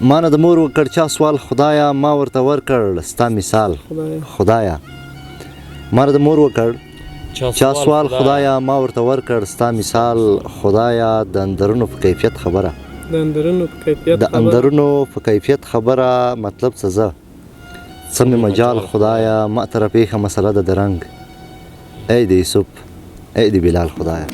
ما نه د مور وکړ چا سوال خدایا ما ورته ورکړ ستا مثال خدایا ما نه د مور وکړ چا سوال خدایا ما ورته ورکړ ستا مثال خدایا د اندرونو په کیفیت خبره د اندرونو په کیفیت خبره مطلب څه زه څه مې مجال خدایا ما ته راپېښه مسله ده د رنګ ای د یوسف ای د بلال خدایا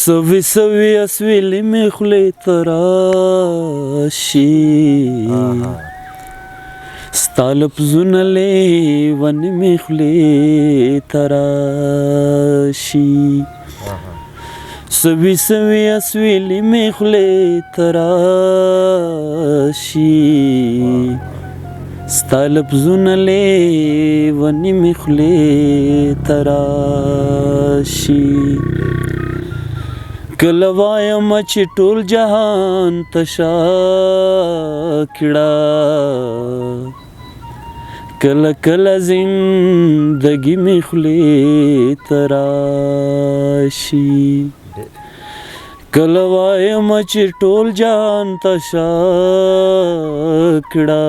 سوي سوي اسويلي مې خولې ته راشي ستا لفظونه لیونې مې خولې ته راشي سوي سوي اسويلي مې خولې ته راشي ستا لفظونه لیونې مې خولې ته راشي کله وایم چې ټول جهان ته شا کړه کله کله زندګي مې خولې ته راشي کله وایم چې ټول جهان ته شا کړه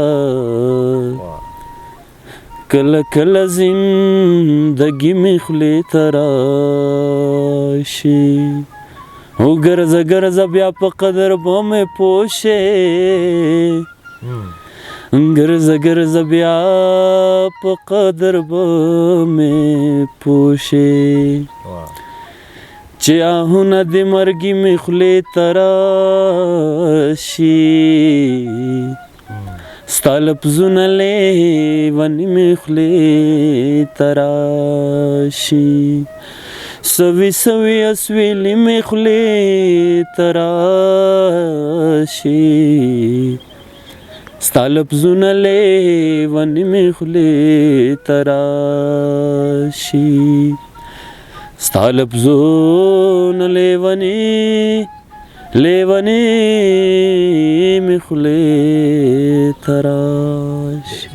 کله کله زندګي مې خولې ته راشي وګرځه ګرځه بیا په قدر به مې پوه شې ګرځه ګرځه بیا په قدر به مې پوه شې چې آهونه د مرګي مې خولې ته راشي ستا لفظونه لیونې مې خولې ته راشي سوي سوي اسويلي مې خولې ته راشي ستا لفظونه لیونې مې خولې ته راشي ستا لفظونه لیونې مې خولې ته راشي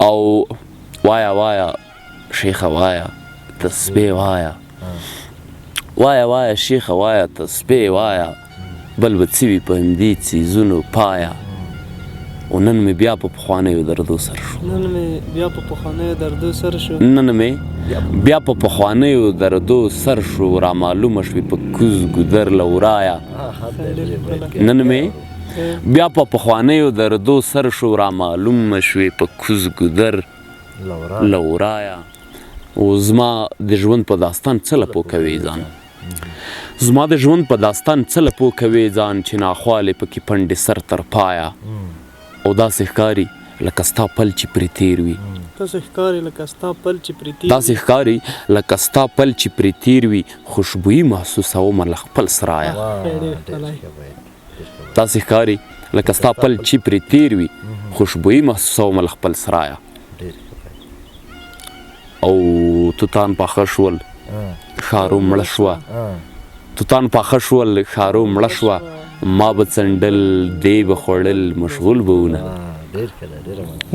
او وایا وایا شیخه وایا تسبیح وایا وایا وایا شیخه وایا تسبیح وایا بل به څه وي په همدې څیزونو پایا او نن مې بیا په پخوانیو دردو سر شو نن مې بیا په پخوانیو دردو سر شو را معلومه شوې په کوز ګودر له ورایا نن مې بیا په پخوانیو دردو سر شو را معلومه شوې په کوز ګودر له ورایا او زما د ژوند په داستان څه لپو کوي ځان زما د ژوند په داستان څه لپو کوي ځان چې ناخوالې پکې پنډې سر تر پایه او داسې ښکاري لکه ستا پل چې پرې تېر وي داسې ښکاري لکه ستا پل چې پرې تېر وي خوشبويي محسوسومه له خپل سرایه داسې ښکاري لکه ستا پل چې پرې تېر وي خوشبويي محسوسومه له خپل سرایه او توتان پاخه شول ښارو مړه شوه توتان پاخه شول ښارو مړه شوه ما به څنډل دی به خوړل مشغول به ونه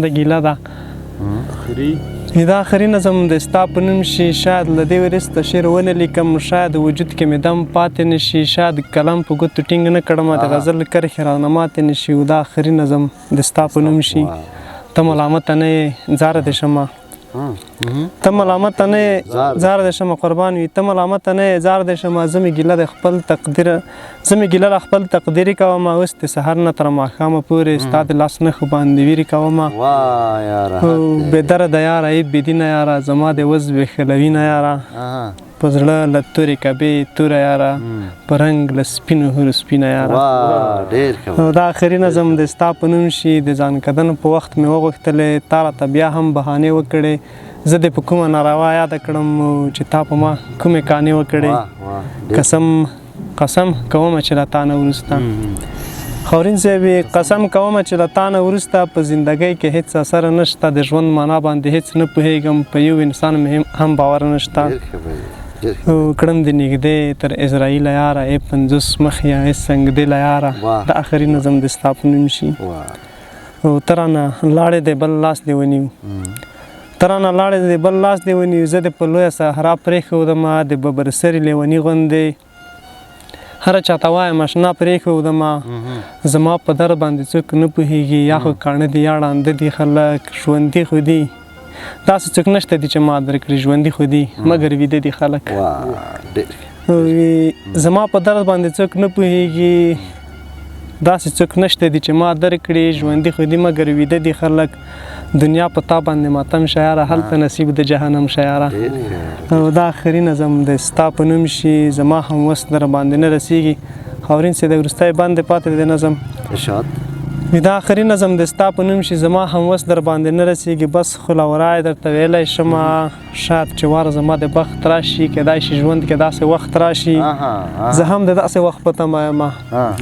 د ګیله ده دا آخري نظم د ستا په نوم شي شاید له دې وروسته شعر ونه لیکم شاید وجود کې مې دم پاتې نه شي شاید قلم په ګوتو ټینګ نه کړم د غزل کرښې رانه ماتې نه شي دا آخري نظم د ستا په نوم شي ته ملامته نه یې زاره دې شمه ته ملامته نه یې زاره دې شمه قربان وي ته ملامته نه یې زاره دې شمه زه مې ګیله د خپل تقدیر زه مې ګیله له خپل تقدیري کومه اوس د سحر نه تر ماښامه پورې ستا د لاس نښو باندې ویرې کومه بېدرده یاره ای بېدینه یاره زما د وز ویښلوینه یاره په زړه له تورې کبې توره یاره په رنګ له سپینو هورو سپینه یاره دا آخري نظم د ستا په نوم شي د ځانکدن په وخت مې وغوښتلې تا راته بیا هم بهانې وکړې زه دې په کومه ناروا یاده کړم چې تا په ما کومې کانې وکړې قسم کومه چې له تا نه وروسته خاورین صاحب قسم کومه چې له تا نه وروسته په زندګۍ کې هیڅ اثر نشته د ژوند معنا باندې هیڅ نه پوهېږم په یو انسان مې هم باور نشته کړم د نږدې تر اسرائیل یاره ای 50 مخیا ای سنګ دل یاره د آخري نظم د ستا په نوم شي او ترانه لاړې د بل لاس دی ونیو ترانه لاړې د بل لاس دی ونیو زه د په لویه صحرا پرېښودمه د ببرسري لیوني غوندې هره چاته وایم اشنا پرېښودمه زما په در باندې څوک نه پوهېږي یا خو کاڼه دي یا ړانده دي خلک ژوندي خو دي داسې څوک نشته دي چې ما درکړي ژوندي خو دي مګر ویده دي خلک زما په درد باندې څوک نه پوهېږي داسې څوک نشته دي چې ما درکړي ژوندي خو دي مګر ویده دي خلک دنیا په تا باندې ماتم شیاره هلته نصیب د جهنم شیاره او دا آخري نظم د ستا په نوم شي زما هم وس در باندې نه رسیږي خاورین سي د وروستی باندې پاتې د نظم ارشاد دا آخري نظم د ستا په نوم شي زما هم وس در باندې نه رسیږي بس خلاورای درته ویلی شمه شاید چې واره زما د بخت راشي کیدای شي ژوند کې داسې وخت راشي زه هم د داسې وخت په تمه یم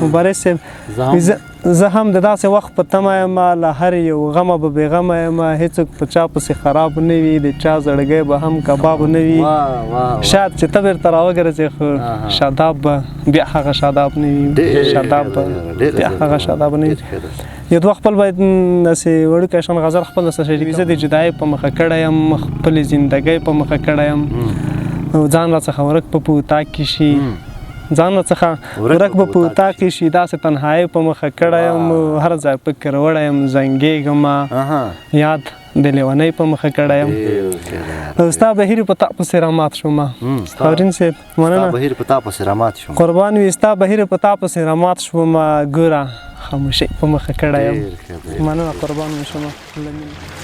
مبارز صاحب زه هم د داسې وخت په تمه یم له هر یو غمه به بېغمه یم هېڅوک په چا پسې خراب نه وي د چا زړګی به هم کباب نه وي شاید چې ته بېرته راوګرځې خو شاداب به بیا هغه شاداب نه وي شاداب به بیا هغه شاداب نه وي یو دوه خپل باید داسې وړوکی شان غزل خپل داسې شریکي زه د جدایۍ په مخه کړی یم خپلې زندګۍ په مخه کړی یم او ځان راڅخه ورک په پوتا کې شي ځان راڅخه ورک به په اطاق کې شي داسې تنهایۍ په مخه کړی یم هر ځای فکر وړی یم زنګېږم یاد د لیونۍ په مخه کړی یم او ستا بهیر په تا پسې رامات شوم خاورین صاحب مننه بهیر په تا پسې رامات شوم قربان وي ستا بهیر په تا پسې رامات شوم ګوره خاموشۍ په مخه کړی یم مننه قربان مې شوم